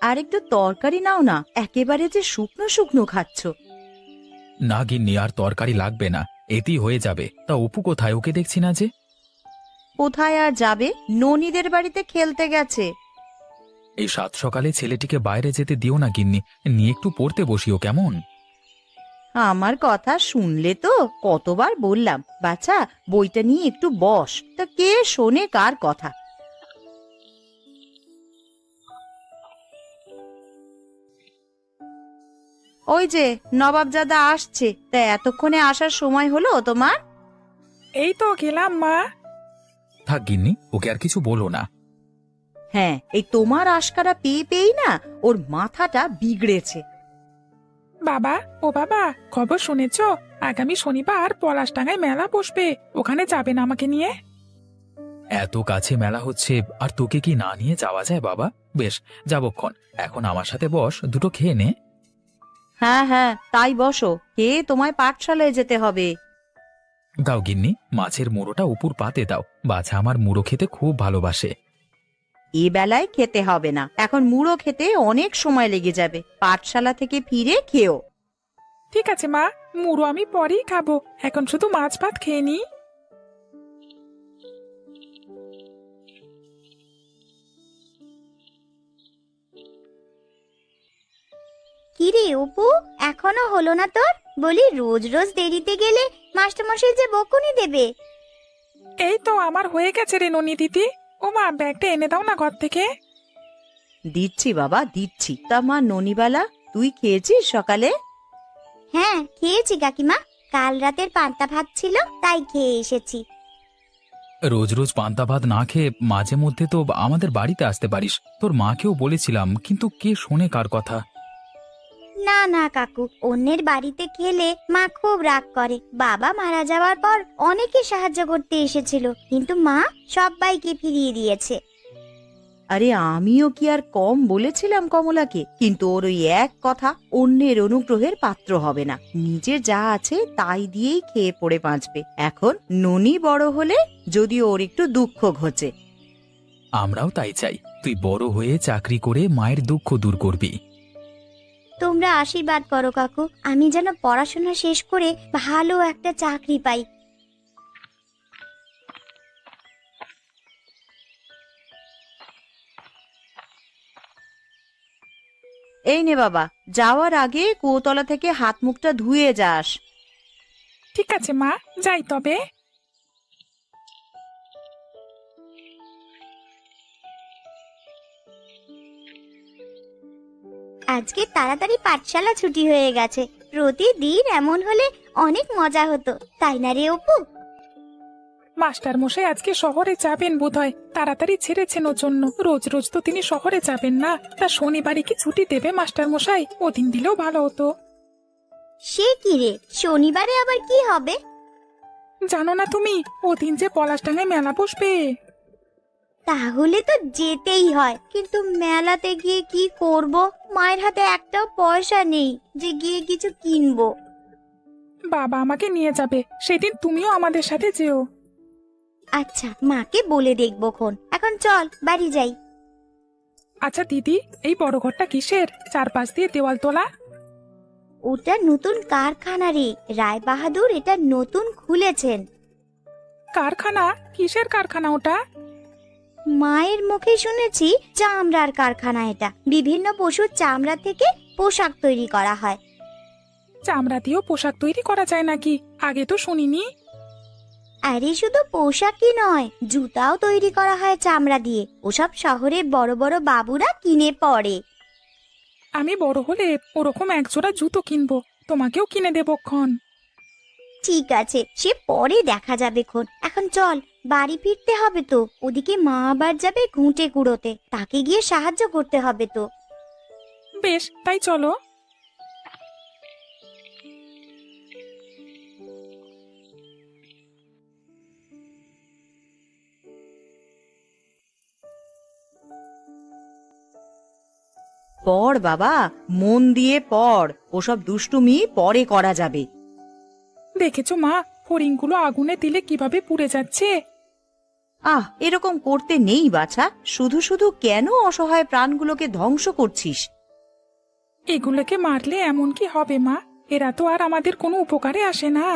আর একটু তরকারি নাও না, একেবারে যে শুকনো শুকনো খাচ্ছ। না গিন্নি, আর তরকারি লাগবে না, এতেই হয়ে যাবে। তা অপু কোথায়? ওকে দেখছি না যে। কোথায় আর যাবে, ননীদের বাড়িতে খেলতে গেছে। এই সাত সকালে ছেলেটিকে বাইরে যেতে দিও না গিন্নি, নিয়ে একটু পড়তে বসিও কেমন? আমার কথা শুনলে তো? কতবার বললাম, বাচ্চা বইটা নিয়ে একটু বস, তা কে শোনে কার কথা। ওই যে নবাবজাদা আসছে, তা এতক্ষণে আসার সময় হলো তোমার? এই তো গেলাম মা। থাক গিন্নি, ওকে আর কিছু বলো না। হ্যাঁ, এই তোমার আশকারা পেয়ে পেয়েই না ওর মাথাটা বিগড়েছে। বাবা, ও বাবা, খবর শুনেছো? আগামী শনিবার পলাশডাঙ্গায় মেলা বসবে, ওখানে যাবে না আমাকে নিয়ে? এত কাছে মেলা হচ্ছে, আর তোকে কি না নিয়ে যাওয়া যায় বাবা? বেশ, যাবক্ষণ। এখন আমার সাথে বস, দুটো খেয়ে নে। হ্যাঁ হ্যাঁ, তাই বসো, কে তোমায় পাঠশালায় যেতে হবে। দাও গিন্নি, মাছের মুড়োটা উপর পাতে দাও, বাছা আমার মুড়ো খেতে খুব ভালোবাসে। এ বেলায় খেতে হবে না, এখন মুড়ো খেতে অনেক সময় লেগে যাবে, পাঠশালা থেকে ফিরে খেও। ঠিক আছে মা, মুড়ো আমি পরেই খাবো, এখন শুধু মাছ ভাত খেয়ে নি। কিরে অপু, এখনো হলো না তোর? বলি রোজ রোজ দেরিতে গেলে মাস্টারমশাই যে বকুনি দেবে। এই তো আমার হয়ে গেছে রে ননি দিদি। ও মা, ব্যাগটা এনে দাও না ঘর থেকে। দিচ্ছি বাবা দিচ্ছি। তা মা ননিবালা, তুই খেয়েছিস সকালে? হ্যাঁ খেয়েছি কাকিমা, কাল রাতের পান্তা ভাত ছিল তাই খেয়ে এসেছি। রোজ রোজ পান্তা ভাত না খেয়ে মাঝে মধ্যে তো আমাদের বাড়িতে আসতে পারিস। তোর মাকেও বলেছিলাম, কিন্তু কে শোনে কার কথা। না না কাকু, অন্যের বাড়িতে খেলে মা খুব রাগ করে। বাবা মারা যাওয়ার পর অনেকে সাহায্য করতে এসেছিল, কিন্তু মা সবাইকে ফিরিয়ে দিয়েছে। আরে আমিও কি আর কম বলেছিলাম কমলাকে? কিন্তু ওর ওই এক কথা, অন্যের অনুগ্রহের পাত্র হবে না, নিজের যা আছে তাই দিয়েই খেয়ে পড়ে বাঁচবে। এখন ননি বড় হলে যদি ওর একটু দুঃখ ঘোচে। আমরাও তাই চাই, তুই বড় হয়ে চাকরি করে মায়ের দুঃখ দূর করবি। তোমরা আশীর্বাদ করো কাকু, আমি যেন পড়াশোনা শেষ করে ভালো একটা চাকরি পাই। এই নে বাবা, যাওয়ার আগে কুয়োতলা থেকে হাত মুখটা ধুয়ে যাস। ঠিক আছে মা, যাই তবে। আজকে তাড়াতাড়ি পাঠশালা ছুটি হয়ে গেছে, প্রতিদিন এমন হলে অনেক মজা হতো, তাই না রে অপু? মাস্টার মশাই আজকে শহরে যাবেন বোধহয়, তাড়াতাড়ি ছেড়েছেন ওর জন্য। রোজ রোজ তো তিনি শহরে যাবেন না, তা শনিবারে কি ছুটি দেবে মাস্টার মশাই? ওদিন দিলেও ভালো হতো। সে কি রে, শনিবারে আবার কি হবে? জানো না তুমি, ওদিন যে পলাশডাঙ্গায় মেলা বসবে। তাহলে তো যেতেই হয়, কিন্তু মেলাতে গিয়ে কি করব? মায়ের হাতে একটাও পয়সা নেই যে গিয়ে কিছু কিনবো। বাবা আমাকে নিয়ে যাবে, সেদিন তুমিও আমাদের সাথে যেও। আচ্ছা, মাকে বলে দেখবো খন। এখন চল বাড়ি যাই। আচ্ছা দিদি, এই বড় ঘরটা কিসের? চারপাশ দিয়ে দেওয়াল তোলা। ওটা নতুন কারখানা রে, রায় বাহাদুর এটা নতুন খুলেছেন। কারখানা? কিসের কারখানা ওটা? মায়ের মুখে শুনেছি চামড়ার কারখানা এটা, বিভিন্ন পশুর চামড়া থেকে পোশাক তৈরি করা হয়। চামড়া দিয়েও পোশাক তৈরি করা যায় নাকি? আগে তো শুনিনি। আরে শুধু পোশাকই নয়, জুতাও তৈরি করা হয় চামড়া দিয়ে, ওসব শহরের বড় বড় বাবুরা কিনে পড়ে। আমি বড় হলে ওরকম একজোড়া জুতো কিনবো, তোমাকেও কিনে দেবক্ষণ। ঠিক আছে, সে পরে দেখা যাবে খন। এখন চল, বাড়ি ফিরতে হবে তো। ওদিকে মা আবার যাবে ঘুঁটে কুড়োতে, তাকে গিয়ে সাহায্য করতে হবে তো। বেশ, তাই চলো। পড় বাবা, মন দিয়ে পড়, ওসব দুষ্টুমি পরে করা যাবে। দেখেছো মা, হরিণগুলো আগুনে দিলে কিভাবে পুড়ে যাচ্ছে। এরকম করতে নেই বাছা। শুধু শুধু কেন অসহায় প্রাণগুলোকে ধ্বংস করছিস? এগুলোকে মারলে এমন কি হবে মা? এরা তো আর আমাদের কোনো উপকারে আসে না।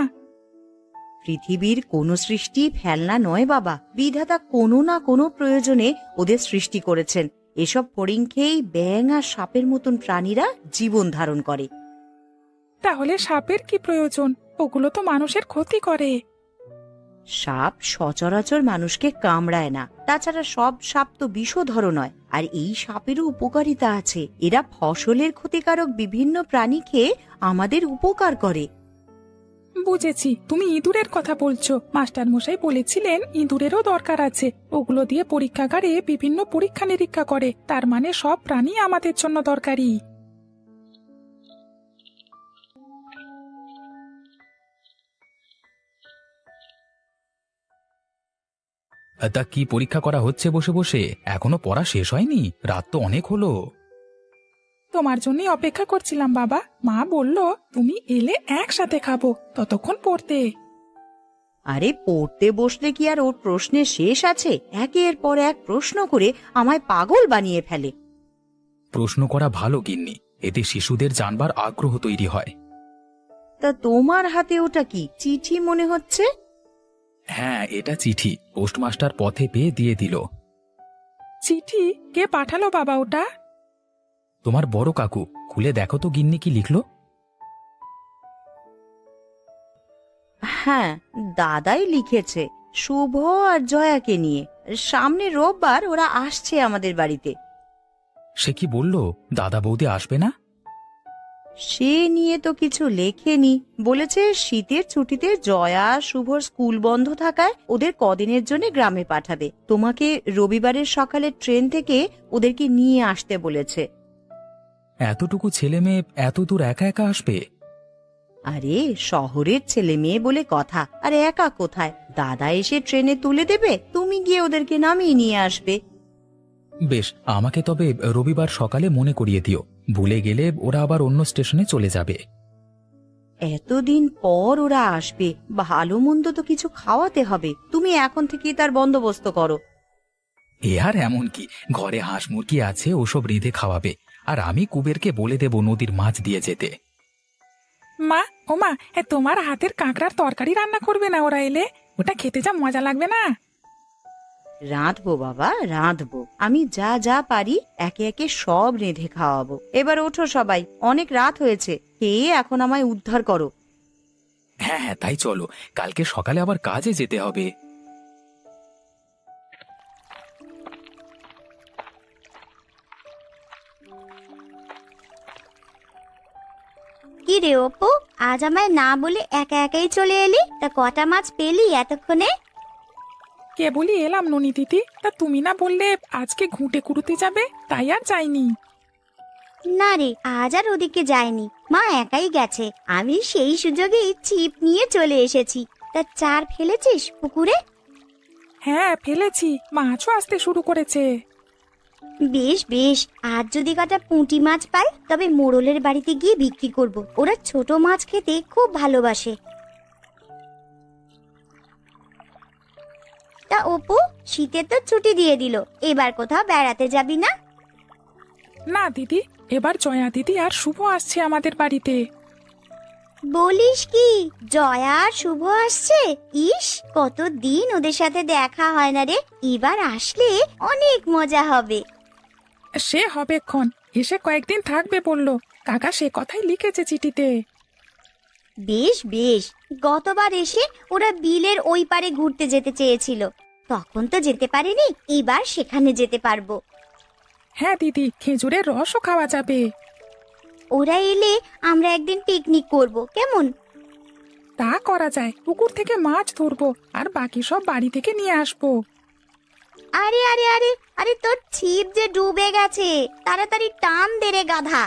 পৃথিবীর কোনো সৃষ্টি ফেলনা নয় বাবা। বিধাতা কোনো না কোনো প্রয়োজনে ওদের সৃষ্টি করেছেন। এসব ফড়িং খেয়েই ব্যাঙ আর সাপের মতন প্রাণীরা জীবন ধারণ করে। তাহলে সাপের কি প্রয়োজন? ওগুলো তো মানুষের ক্ষতি করে। সাপ সচরাচর মানুষকে কামড়ায় না। তাছাড়া সব সাপ তো বিষধর নয়। আর এই সাপেরও উপকারিতা আছে। এরা ফসলের ক্ষতিকারক বিভিন্ন প্রাণী খেয়ে আমাদের উপকার করে। বুঝেছি, তুমি ইঁদুরের কথা বলছো। মাস্টার মশাই বলেছিলেন ইঁদুরেরও দরকার আছে। ওগুলো দিয়ে পরীক্ষাগারে বিভিন্ন পরীক্ষা নিরীক্ষা করে। তার মানে সব প্রাণী আমাদের জন্য দরকারি। তা কি পরীক্ষা করা হচ্ছে বসে বসে? এখনো পড়া শেষ হয়নি? রাত তো অনেক হলো। তোমার জন্যই অপেক্ষা করছিলাম বাবা। মা বলল তুমি এলে একসাথে খাবো, ততক্ষণ পড়তে। আরে পড়তে বসলে কি আর ওর প্রশ্নের শেষ আছে? একের পর এক প্রশ্ন করে আমায় পাগল বানিয়ে ফেলে। প্রশ্ন করা ভালো গিন্নি, এতে শিশুদের জানবার আগ্রহ তৈরি হয়। তা তোমার হাতে ওটা কি? চিঠি মনে হচ্ছে। হ্যাঁ, এটা চিঠি। পোস্টমাস্টার পথে পেয়ে দিয়ে দিল। চিঠি? কে পাঠালো বাবা ওটা? তোমার বড় কাকু। খুলে দেখো তো গিন্নি কি লিখলো। হ্যাঁ, দাদাই লিখেছে। শুভ আর জয়াকে নিয়ে। সামনে রোববার ওরা আসছে আমাদের বাড়িতে। সে কি বলল? দাদা বৌদি আসবে না? সে নিয়ে তো কিছু লেখেনি। বলেছে শীতের ছুটিতে জয়া শুভর স্কুল বন্ধ থাকায় ওদের কদিনের জন্য গ্রামে পাঠাবে। তোমাকে রবিবারের সকালে ট্রেন থেকে ওদেরকে নিয়ে আসতে বলেছে। এতটুকু ছেলে মেয়ে এত দূর একা একা আসবে? আরে শহরের ছেলে মেয়ে বলে কথা। আর একা কোথায়? দাদা এসে ট্রেনে তুলে দেবে, তুমি গিয়ে ওদেরকে নামিয়ে নিয়ে আসবে। বেশ, আমাকে তবে রবিবার সকালে মনে করিয়ে দিও। ভুলে গেলে ওরা আবার অন্য স্টেশনে চলে যাবে। এতদিন পর ওরা আসবে, ভালো মন্দ তো কিছু খাওয়াতে হবে। তুমি এখন থেকেই তার বন্দোবস্ত করো। এ আর এমন কি, ঘরে হাঁস মুরগি আছে, ওসব রেঁধে খাওয়াবে। আর আমি কুবেরকে বলে দেব নদীর মাছ দিয়ে যেতে। মা, ও মা, তোমার হাতের কাঁকড়ার তরকারি রান্না করবে না ওরা এলে? ওটা খেতে যা মজা লাগবে না। রাঁধবো বাবা, রাঁধবো। আমি যা যা পারি একে একে সব রেঁধে খাওয়াবো। এবার ওঠো সবাই, অনেক রাত হয়েছে। খেয়ে এখন আমায় উদ্ধার করো। হ্যাঁ হ্যাঁ, তাই চলো, কালকে সকালে আবার কাজে যেতে হবে। কি রে অপু, আজ আমায় না বলে একা একাই চলে এলি? তা কটা মাছ পেলি এতক্ষণে? কে বলি এলাম ননি দিদি। তা তুমি না বললে আজকে ঘুঁটে কুড়ুতে যাবে, তাই আর যাইনি। না রে, আজ আর ওদিকে যায়নি। মা একাই গেছে। আমি সেই সুযোগেই ছিপ নিয়ে চলে এসেছি। তা চার ফেলেছিস পুকুরে? হ্যাঁ ফেলেছি, মাছও আসতে শুরু করেছে। বেশ বেশ, আজ যদি কটা পুঁটি মাছ পাই তবে মোড়লের বাড়িতে গিয়ে বিক্রি করব। ওরা ছোট মাছ খেতে খুব ভালোবাসে। তা অপু, শীতের তো ছুটি দিয়ে দিল, এবার কোথাও বেড়াতে যাবি না? না দিদি, এবার জয়া দিদি আর শুভ আসছে আমাদের বাড়িতে। বলিস কি, জয়া আর শুভ আসছে? ইস, কতদিন ওদের সাথে দেখা হয় না রে। এবার আসলে অনেক মজা হবে। সে হবেক্ষণ, এসে কয়েকদিন থাকবে বললো। কাকা সে কথাই লিখেছে চিঠিতে। বেশ বেশ, গতবার এসে ওরা বিলের ওই পারে ঘুরতে যেতে চেয়েছিল, তখন তো যেতে পারেনি। এবার সেখানে যেতে পারবো। হ্যাঁ দিদি, খেজুরের রসও খাওয়া যাবে। ওরা এলে আমরা একদিন পিকনিক করব, কেমন? তা করা যায়। পুকুর থেকে মাছ ধরবো আর বাকি সব বাড়ি থেকে নিয়ে আসবো। আরে আরে আরে আরে, তোর ছিপ যে ডুবে গেছে, তাড়াতাড়ি টান দে রে গাধা।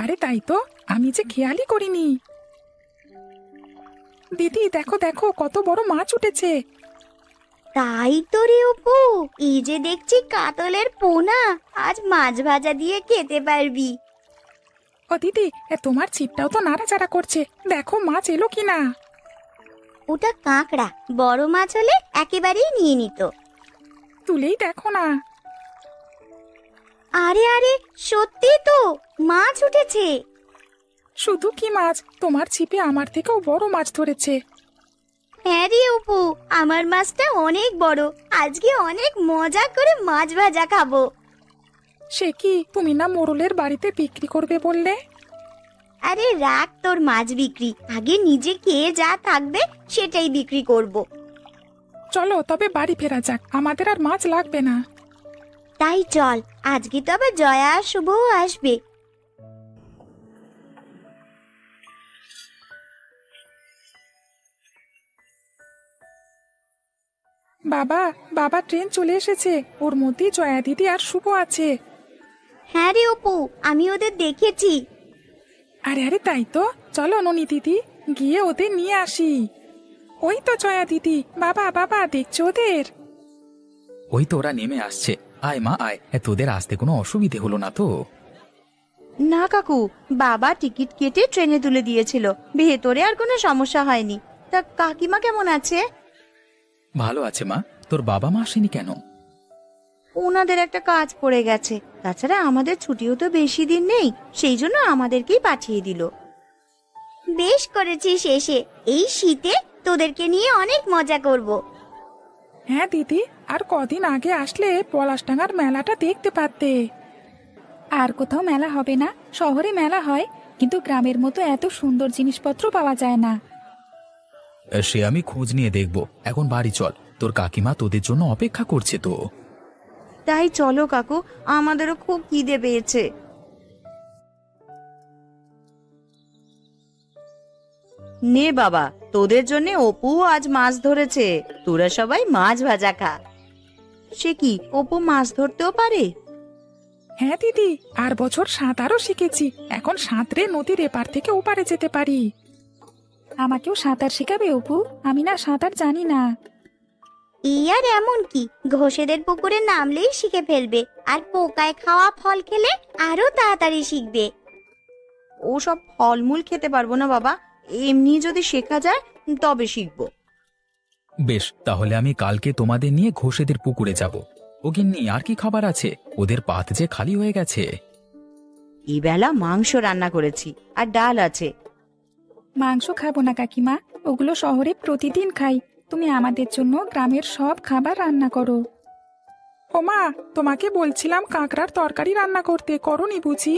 আরে তাই তো, আমি যে খেয়ালই করিনি। দিদি দেখো দেখো, কত বড় মাছ উঠেছে। তাই তো রে অপু, এই যে দেখছি কাতলের পোনা, আজ মাছ ভাজা দিয়ে খেতে পারবি। ও দিদি, তোমার ছিপটাও তো নাড়াচাড়া করছে, দেখো মাছ এলো কিনা। ওটা কাঁকড়া, বড় মাছ হলে একেবারেই নিয়ে নিত। তুলেই দেখো না। আরে আরে, সত্যি তো মাছ উঠেছে। শুধু কি মাছ, তোমার ছিপে আমার থেকেও বড় মাছ ধরেছে। হ্যাঁ রে অপু, আমার মাছটা অনেক বড়। আজকে অনেক মজা করে মাছ ভাজা খাবো। সে কি, তুমি না মোড়লের বাড়িতে বিক্রি করবে বললে? আরে রাখ তোর মাছ বিক্রি, আগে নিজে খেয়ে যা থাকবে সেটাই বিক্রি করব। চলো তবে বাড়ি ফেরা যাক, আমাদের আর মাছ লাগবে না। তাই চল, আজকে তো আবার জয়া আর শুভও আসবে। বাবা, বাবা ট্রেন চলে এসেছে, ওর মধ্যেই জয়া দিদি আর শুভ আছে। হ্যাঁ রে অপু, আমি ওদের দেখেছি। আরে আরে তাই তো, চলো ননি দিদি গিয়ে ওদের নিয়ে আসি। ওই তো জয়া দিদি, বাবা বাবা দেখছো ওদের? ওই তো ওরা নেমে আসছে। আয় মা আয়, তোদের আসতে কোনো অসুবিধে হলো না তো? না কাকু, বাবা টিকিট কেটে ট্রেনে তুলে দিয়েছিল, ভেতরে আর কোনো সমস্যা হয়নি। তা কাকিমা কেমন আছে? ভালো আছে মা। তোর বাবা মা আসেনি কেন? ওনাদের একটা কাজ পড়ে গেছে, তাছাড়া আমাদের ছুটিও তো বেশি দিন নেই, সেই জন্য আমাদেরকেই পাঠিয়ে দিল। বেশ করেছিস এসে, এই শীতে তোদেরকে নিয়ে অনেক মজা করব। হ্যাঁ দিদি, আর কদিন আগে আসলে পলাশডাঙ্গার মেলাটা দেখতে পারতে। আর কোথাও মেলা হবে না, শহরে মেলা হয়, কিন্তু গ্রামের মতো এত সুন্দর জিনিসপত্র পাওয়া যায় না। সে আমি খোঁজ নিয়ে দেখব। এখন বাড়ি চল, তোর কাকিমা তোদের জন্য অপেক্ষা করছে তো। তাই চলো কাকু, আমাদেরও খুব খিদে পেয়েছে। নে বাবা, তোদের জন্য অপু আজ মাছ ধরেছে, তোরা সবাই মাছ ভাজা খা। সে কি, অপু মাছ ধরতেও পারে? হ্যাঁ দিদি, আর বছর সাঁতারও শিখেছি, এখন সাঁতরে নদীর এপার থেকে ওপারে যেতে পারি। আমাকেও সাঁতার শেখাবে অপু? আমি না সাঁতার জানি না। এই আর এমন কি, ঘোষেদের পুকুরে নামলেই শিখে ফেলবে, আর পোকায় খাওয়া ফল খেলে আরো তাড়াতাড়ি শিখবে। ও সব ফলমূল খেতে পারবো না বাবা, এমনি যদি শেখা যায় তবে শিখবো। বেশ, তাহলে আমি কালকে তোমাদের নিয়ে ঘোষেদের পুকুরে যাব। ও গিন্নি, আর কি খাবার আছে? ওদের পাত যে খালি হয়ে গেছে। এবেলা মাংস রান্না করেছি, আর ডাল আছে। মাংস খাবো না কাকিমা, ওগুলো শহরে প্রতিদিন খাই। তুমি আমাদের জন্য গ্রামের সব খাবার রান্না করো। ওমা, তোমাকে বলছিলাম কাঁকড়ার তরকারি রান্না করতে, করনি বুঝি?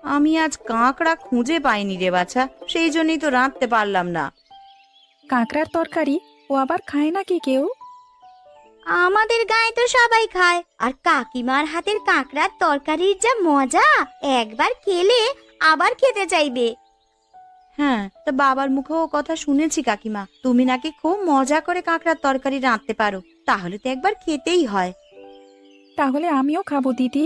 আমি আজ কাঁকড়া খুঁজে পাইনি রে বাছা, সেই জন্যই তো রাঁধতে পারলাম না। কাঁকড়ার তরকারি ও আবার খায় নাকি কেউ? আমাদের গায়ে তো সবাই খায়, আর কাকিমার হাতের কাঁকড়ার তরকারির যা মজা, একবার খেলে আবার খেতে চাইবে। হ্যাঁ, তা বাবার মুখেও কথা শুনেছি কাকিমা, তুমি নাকি খুব মজা করে কাঁকড়ার তরকারি রাঁধতে পারো, তাহলে তো একবার খেতেই হয়। তাহলে আমিও খাবো দিদি।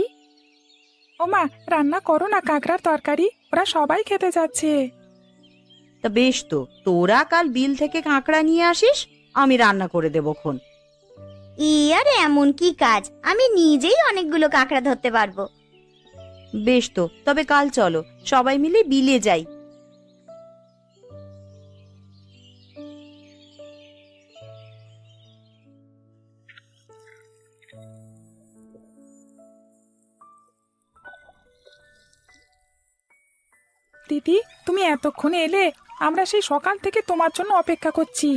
ওমা, রান্না করো না কাঁকড়ার তরকারি, ওরা সবাই খেতে যাচ্ছে। তা বেশ, তো তোরা কাল বিল থেকে কাঁকড়া নিয়ে আসিস, আমি রান্না করে দেবো খন। এই আর এমন কি কাজ, আমি নিজেই অনেকগুলো কাঁকড়া ধরতে পারবো। বেশ, তো তবে কাল চলো সবাই মিলে বিলে যাই। দিদি, তুমি এতক্ষণে এলে, আমরা সেই সকাল থেকে তোমার জন্য অপেক্ষা করছি।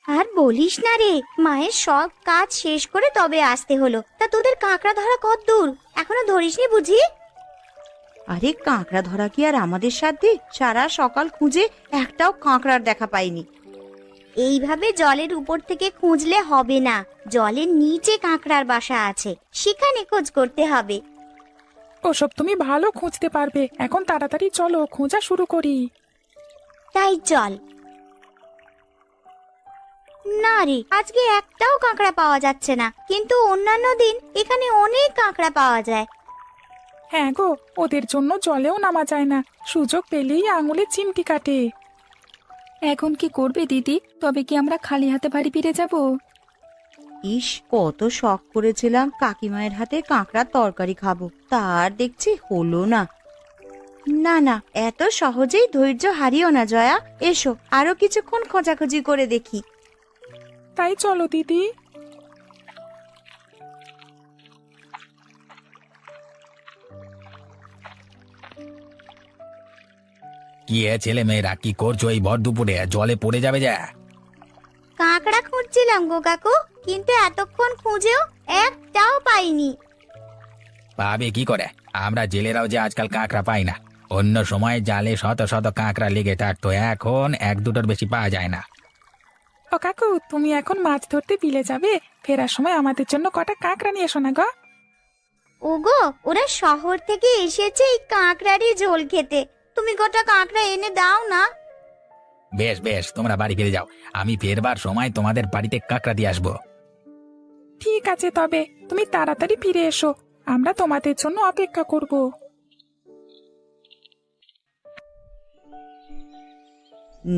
আর বলিস না রে, মায়ের সব কাজ শেষ করে তবে আসতে হলো। তা তোদের কাঁকড়া ধরা কত দূর, এখনো ধরিসনি বুঝি? আরে কাঁকড়া ধরা কি আর আমাদের সাথে? সারা সকাল খুঁজে একটাও কাঁকড়ার দেখা পাইনি। এইভাবে জলের উপর থেকে খুঁজলে হবে না, জলের নিচে কাঁকড়ার বাসা আছে, সেখানে খোঁজ করতে হবে। ওসব তুমি ভালো খুঁজতে পারবে, এখন তাড়াতাড়ি চলো খোঁজা শুরু করি। তাই চল। না রে, আজকে একটাও কাঁকড়া পাওয়া যাচ্ছে না, কিন্তু অন্যান্য দিন এখানে অনেক কাঁকড়া পাওয়া যায়। হ্যাঁ গো, ওদের জন্য জলেও নামা যায় না, সুযোগ পেলেই আঙুলে চিমটি কাটে। এখন কি করবে দিদি? তবে কি আমরা খালি হাতে বাড়ি ফিরে যাব? ইস, কত শখ করেছিলাম কাকিমায়ের হাতে কাঁকড়ার তরকারি খাবো, তার দেখছি হলো না। না না, এত সহজেই ধৈর্য হারিও না জয়া। এসো আরো কিছুক্ষণ খোঁজাখুঁজি করে দেখি। তাই চলো দিদি। কি ছেলে মেয়েরা কি করছো এই ভর দুপুরে? জলে পড়ে যাবে যা। কাঁকড়া খুঁজছিলাম গো কাকু, কিন্তু এতক্ষণ খুঁজেও একটাও পাইনি। পাবে কি করে? আমরা জেলেরাও যে আজকাল কাঁকড়া পাই না। অন্য সময় জালে শত শত কাঁকড়া লেগে থাকতো, এখন এক দুটোর বেশি পাওয়া যায় না। ও কাকু, তুমি এখন মাছ ধরতে বিলে যাবে? ফেরার সময় আমাদের জন্য কটা কাঁকড়া নিয়ে এসো না গো। ওগো, ওরা শহর থেকে এসেছে এই কাঁকড়ারই ঝোল খেতে। তুমি গোটা কাঁকড়া এনে দাও না। বেশ বেশ, তোমরা বাড়ি ফিরে যাও, আমি ফেরবার সময় তোমাদের বাড়িতে কাঁকড়া দিয়ে আসবো। ঠিক আছে, তবে তুমি তাড়াতাড়ি ফিরে এসো, আমরা তোমাদের জন্য অপেক্ষা করব।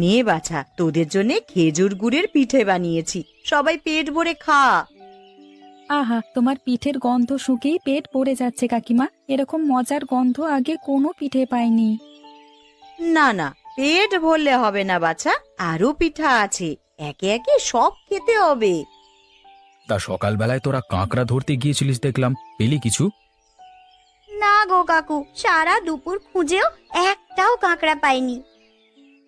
নে বাছা, তোদের জন্য খেজুর গুড়ের পিঠে বানিয়েছি, সবাই পেট ভরে খা। আহা, তোমার পিঠের গন্ধ শুকেই পেট ভরে যাচ্ছে কাকিমা। এরকম মজার গন্ধ আগে কোনো পিঠে পাইনি। না না, পেট ভরলে হবে না বাছা, আরো পিঠা আছে, একে একে সব খেতে হবে। তা সকালবেলায় তোরা কাঁকড়া ধরতে গিয়েছিলিস দেখলাম, পেলি কিছু? না গো কাকু, সারা দুপুর খুঁজেও একটাও কাঁকড়া পাইনি।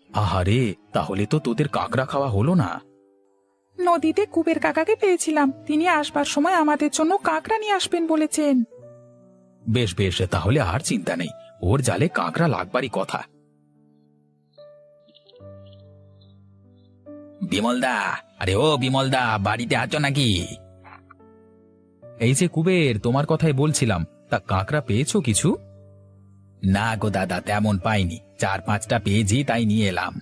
আহারে, তাহলে তো তোদের কাঁকড়া খাওয়া হলো না। নদীতে কুবের কাকাকে পেয়েছিলাম, তিনি আসবার সময় আমাদের জন্য কাঁকড়া নিয়ে আসবেন বলেছেন। বেশ বেশ, তাহলে আর চিন্তা নেই, ওর জালে কাঁকড়া লাগবারই কথা। বিমলদা, আরে ও বিমলদা, বাড়িতে আছো নাকি? এই যে কুবের, তোমার কথাই বলছিলাম, তা কাঁকড়া পেয়েছো কিছু? না গো দাদা, তেমন পাইনি, 4-5টা পেয়েছি, তাই নিয়ে এলাম।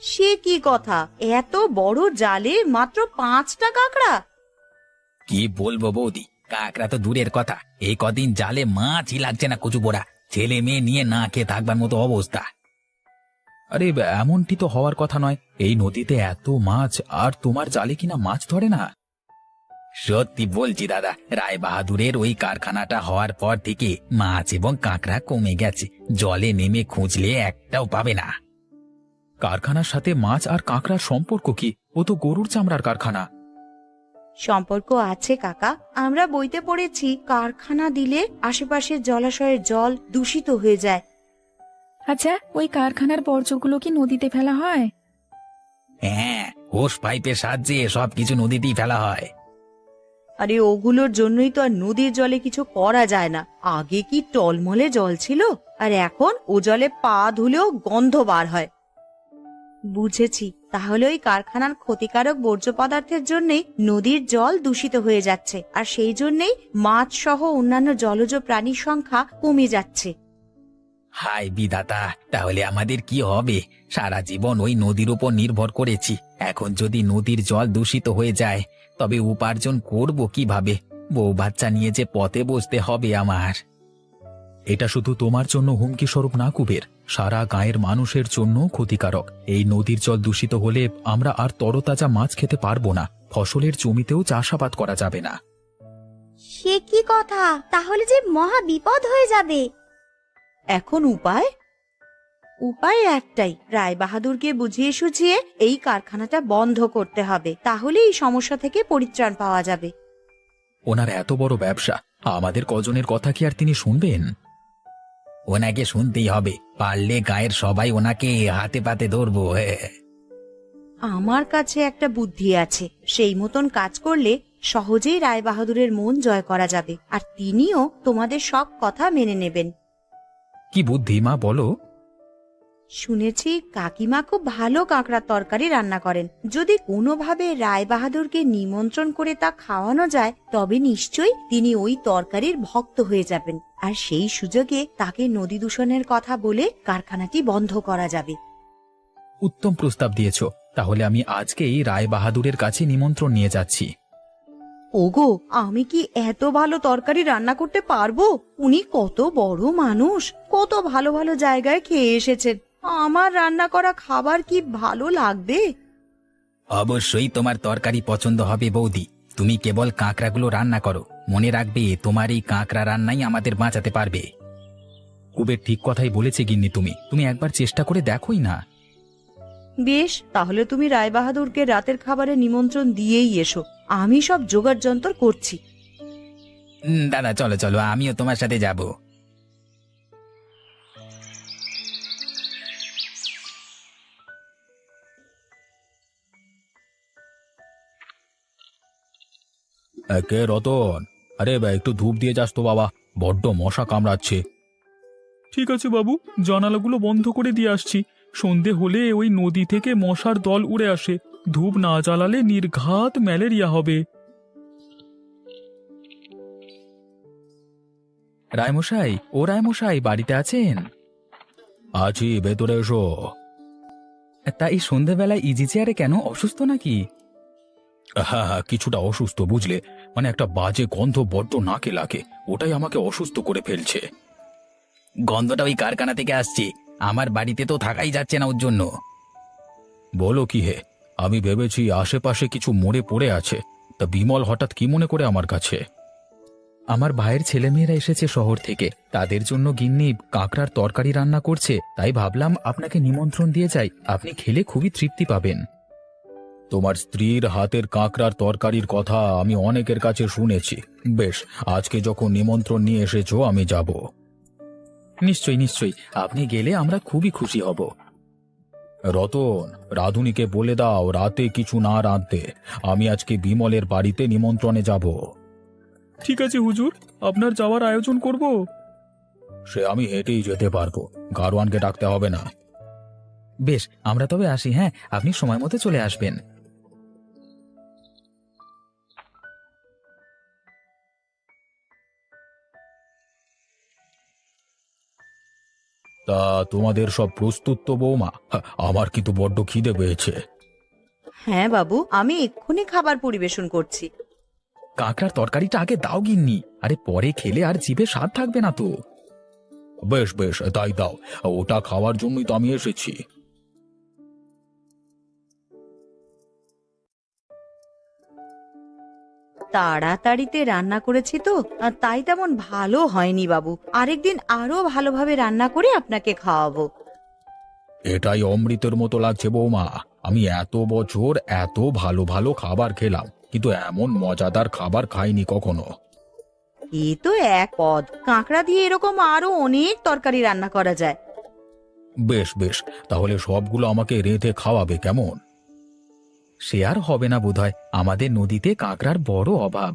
সে কি কথা, এত বড় জালে মাত্র 5টা কাঁকড়া? কি বলবো বৌদি, কাঁকড়া তো দূরের কথা, এই কদিন জালে মাছই লাগছে না কচু পোড়া, ছেলে মেয়ে নিয়ে না খেয়ে থাকবার মতো অবস্থা। আরে এমনটি তো হওয়ার কথা নয়, এই নদীতে এত মাছ, আর তোমার জালে কিনা মাছ ধরে না। সত্যি বলছি দাদা, রায় বাহাদুরের ওই কারখানাটা হওয়ার পর থেকে মাছ এবং কাঁকড়া কমে গেছে, জলে নেমে খুঁজলে একটাও পাবে না। কারখানার সাথে মাছ আর কাঁকড়ার সম্পর্ক কি? ও তো গরুর চামড়ার কারখানা। সম্পর্ক আছে কাকা, আমরা বইতে পড়েছি কারখানা দিলে আশেপাশের জলাশয়ের জল দূষিত হয়ে যায়। আচ্ছা, ওই কারখানার বর্জ্যগুলো কি নদীতে ফেলা হয়? হ্যাঁ, হোস পাইপের সাহায্যে সবকিছু নদীতেই ফেলা হয়। আরে ওগুলোর জন্যই তো আর নদীর জলে কিছু করা যায় না। আগে কি টলমলে জল ছিল, আর এখন ও জলে পা ধুলেও গন্ধ বার হয়। বুঝেছি, তাহলে ওই কারখানার ক্ষতিকারক বর্জ্য পদার্থের জন্যই নদীর জল দূষিত হয়ে যাচ্ছে, আর সেই জন্যই মাছ সহ অন্যান্য জলজ প্রাণীর সংখ্যা কমে যাচ্ছে। হায় বিধাতা, তাহলে আমাদের কি হবে? সারা জীবন ওই নদীর উপর নির্ভর করেছি, এখন যদি নদীর জল দূষিত হয়ে যায়, তবে উপার্জন করব কিভাবে? বউ বাচ্চা নিয়ে যে পথে বসতে হবে আমার। এটা শুধু তোমার জন্য হুমকি স্বরূপ না কুবের, সারা গাঁয়ের মানুষের জন্য ক্ষতিকারক। এই নদীর জল দূষিত হলে আমরা আর তরতাজা মাছ খেতে পারবো না, ফসলের জমিতেও চাষাবাদ করা যাবে না। সে কি কথা, তাহলে যে মহা বিপদ হয়ে যাবে। এখন উপায়? উপায় একটাই, রায় বাহাদুরকে বুঝিয়ে সুঝিয়ে এই কারখানাটা বন্ধ করতে হবে, তাহলে এই সমস্যা থেকে পরিত্রাণ পাওয়া যাবে। ওনার এত বড় ব্যবসা, আমাদের কজনের কথা কি আর তিনি শুনবেন? ওনাকে শুনতেই হবে, পারলে গায়ের সবাই ওনাকে হাতে পাতে ধরবো। আমার কাছে একটা বুদ্ধি আছে, সেই মতন কাজ করলে সহজেই রায় বাহাদুরের মন জয় করা যাবে, আর তিনিও তোমাদের সব কথা মেনে নেবেন। কি বুদ্ধি মা, বলো। শুনেছি কাকিমা খুব ভালো কাঁকড়ার তরকারি রান্না করেন, যদি কোনোভাবে রায় বাহাদুরকে নিমন্ত্রণ করে তা খাওয়ানো যায়, তবে নিশ্চয়ই তিনি ওই তরকারির ভক্ত হয়ে যাবেন, আর সেই সুযোগে তাকে নদী দূষণের কথা বলে কারখানাটি বন্ধ করা যাবে। উত্তম প্রস্তাব দিয়েছ, তাহলে আমি আজকেই রায় বাহাদুরের কাছে নিমন্ত্রণ নিয়ে যাচ্ছি। ওগো, আমি কি এত ভালো তরকারি রান্না করতে পারবো? উনি কত বড় মানুষ, কত ভালো ভালো জায়গায় খেয়ে এসেছেন, আমার রান্না করা খাবার কি ভালো লাগবে? অবশ্যই তোমার তরকারি পছন্দ হবে বৌদি, তুমি কেবল কাঁকড়াগুলো রান্না করো, মনে রাখবে তোমার এই কাঁকড়া রান্নাই আমাদের বাঁচাতে পারবে। কুবের ঠিক কথাই বলেছে গিন্নি, তুমি একবার চেষ্টা করে দেখোই না। বেশ, তাহলে তুমি রায়বাহাদুরকে রাতের খাবারে নিমন্ত্রণ দিয়েই এসো। আমি সব জোগাড় যন্ত্র করছি। দাদা চলো চলো, আমিও তোমার সাথে যাব। কে রতন? আরে একটু ধূপ দিয়ে যাস তো বাবা, বড্ড মশা কামড়াচ্ছে। ঠিক আছে বাবু, জানালাগুলো বন্ধ করে দিয়ে আসছি। সন্ধে হলে ওই নদী থেকে মশার দল উড়ে আসে, ধূপ না জ্বালালে নির্ঘাত ম্যালেরিয়া হবে। রায়মশাই, ও রায়মশাই বাড়িতে আছেন? আছি, ভেতরে এসো। তা এই সন্ধেবেলায় ইজি চেয়ারে কেন, অসুস্থ নাকি? হ্যাঁ হ্যাঁ, কিছুটা অসুস্থ বুঝলে, মানে একটা বাজে গন্ধ বড্ড নাকে লাগে, ওটাই আমাকে অসুস্থ করে ফেলছে। গন্ধটা ওই কারখানা থেকে আসছে, আমার বাড়িতে তো থাকাই যাচ্ছে না ওর জন্য। বলো কি হে, আমি ভেবেছি আশেপাশে কিছু মরে পড়ে আছে, তা বিমল হঠাৎ কি মনে করে আমার কাছে? আমার ভাইয়ের ছেলেমেয়েরা এসেছে শহর থেকে, তাদের জন্য গিন্নি কাঁকড়ার তরকারি রান্না করছে, তাই ভাবলাম আপনাকে নিমন্ত্রণ দিয়ে যাই, আপনি খেলে খুবই তৃপ্তি পাবেন। তোমার স্ত্রীর হাতের কাঁকড়ার তরকারির কথা আমি অনেকের কাছে শুনেছি। বেশ, আজকে যখন নিমন্ত্রণ নিয়ে এসেছো আমি যাব। নিশ্চয়ই নিশ্চয়ই, আপনি গেলে আমরা খুবই খুশি হব। রতন, রাধুনিকে বলে দাও রাতে কিছু না রাঁধতে, আমি আজকে বিমলের বাড়িতে নিমন্ত্রণে যাব। ঠিক আছে হুজুর, আপনার যাওয়ার আয়োজন করব। সে আমি হেঁটেই যেতে পারবো, গারোয়ানকে ডাকতে হবে না। বেশ, আমরা তবে আসি। হ্যাঁ, আপনি সময় মতো চলে আসবেন। তা তোমাদের সব প্রস্তুত তো বৌমা? আমার কিন্তু বড্ড খিদে পেয়েছে। হ্যাঁ বাবু, আমি এক্ষুনি খাবার পরিবেশন করছি। কাঁকড়ার তরকারিটা আগে দাও গিন্নি, আরে পরে খেলে আর জিভে স্বাদ থাকবে না তো। বেশ বেশ, তাই দাও, ওটা খাওয়ার জন্যই তো আমি এসেছি। তাড়াতাড়িতে রান্না করেছি তো, তাই তেমন ভালো হয়নি বাবু। আরেকদিন আরো ভালোভাবে রান্না করে আপনাকে খাওয়াবো। এটাই অমৃতের মতো লাগছে বৌমা, আমি এত বছর এত ভালো ভালো খাবার খেলাম, কিন্তু এমন মজাদার খাবার খাইনি কখনো। এ তো এক পদ, কাঁকড়া দিয়ে এরকম আরো অনেক তরকারি রান্না করা যায়। বেশ বেশ, তাহলে সবগুলো আমাকে রেঁধে খাওয়াবে কেমন? সে আর হবে না বোধহয়, আমাদের নদীতে কাঁকড়ার বড় অভাব।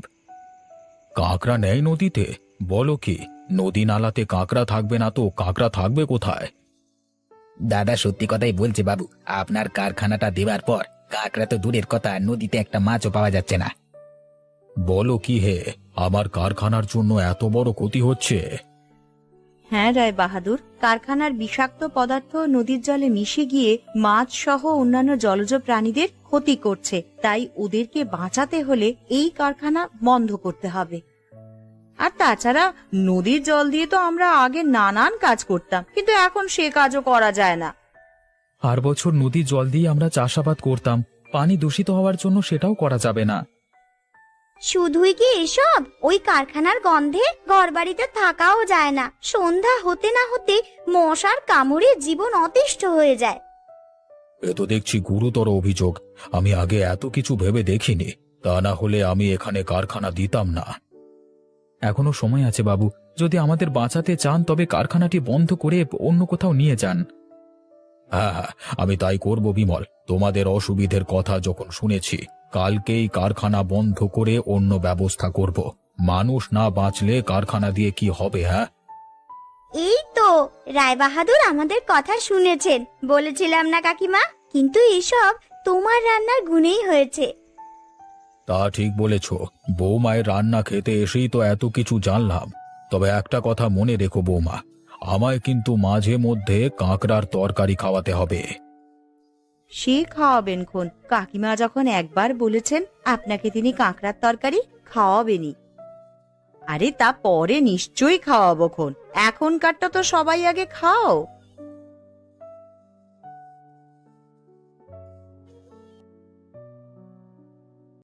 কাঁকড়া নেই নদীতে? বলো কি, নদী নালাতে কাঁকড়া থাকবে না তো কাঁকড়া থাকবে কোথায়? দাদা সত্যি কথাই বলছে বাবু, আপনার কারখানাটা দেওয়ার পর কাঁকড়া তো দূরের কথা, নদীতে একটা মাছও পাওয়া যাচ্ছে না। বলো কি হে, আমার কারখানার জন্য এত বড় ক্ষতি হচ্ছে? হ্যাঁ রায় বাহাদুর, কারখানার বিষাক্ত পদার্থ নদীর জলে মিশে গিয়ে মাছ সহ অন্যান্য জলজ প্রাণীদের ক্ষতি করছে, তাই ওদেরকে বাঁচাতে হলে এই কারখানা বন্ধ করতে হবে। আর তাছাড়া নদীর জল দিয়ে তো আমরা আগে নানান কাজ করতাম, কিন্তু এখন সে কাজও করা যায় না। আর বছর নদীর জল দিয়ে আমরা চাষাবাদ করতাম, পানি দূষিত হওয়ার জন্য সেটাও করা যাবে না। শুধুই কি এসব, ওই কারখানার গন্ধে ঘরবাড়িতে থাকাও যায় না। সন্ধ্যা হতে না হতে মশার কামড়ে জীবন অতিষ্ঠ হয়ে যায়। এ তো দেখছি গুরুতর অভিযোগ, আমি আগে এত কিছু ভেবে দেখিনি, তা না হলে আমি এখানে কারখানা দিতাম না। এখনো সময় আছে বাবু, যদি আমাদের বাঁচাতে চান তবে কারখানাটি বন্ধ করে অন্য কোথাও নিয়ে যান। হ্যাঁ হ্যাঁ, আমি তাই করব বিমল, তোমাদের অসুবিধের কথা যখন শুনেছি কালকেই কারখানা বন্ধ করে অন্য ব্যবস্থা করব। মানুষ না বাঁচলে কারখানা দিয়ে কি হবে? হ্যাঁ, এই তো রায়বাহাদুর আমাদের কথা শুনেছেন, বলেছিলাম না কাকিমা? কিন্তু এসব তোমার রান্নার গুণেই হয়েছে। তা ঠিক বলেছ, বৌমায়ের রান্না খেতে এসেই তো এত কিছু জানলাম। তবে একটা কথা মনে রেখো বৌমা, আমায় কিন্তু মাঝে মধ্যে কাঁকড়ার তরকারি খাওয়াতে হবে। সে খাওয়াবেন খন, কাকিমা যখন একবার বলেছেন আপনাকে তিনি কাঁকড়ার তরকারি খাওয়াবেনই। আরে তা পরে নিশ্চয়ই খাওয়াবো খন, এখনকারটা তো সবাই আগে খাও।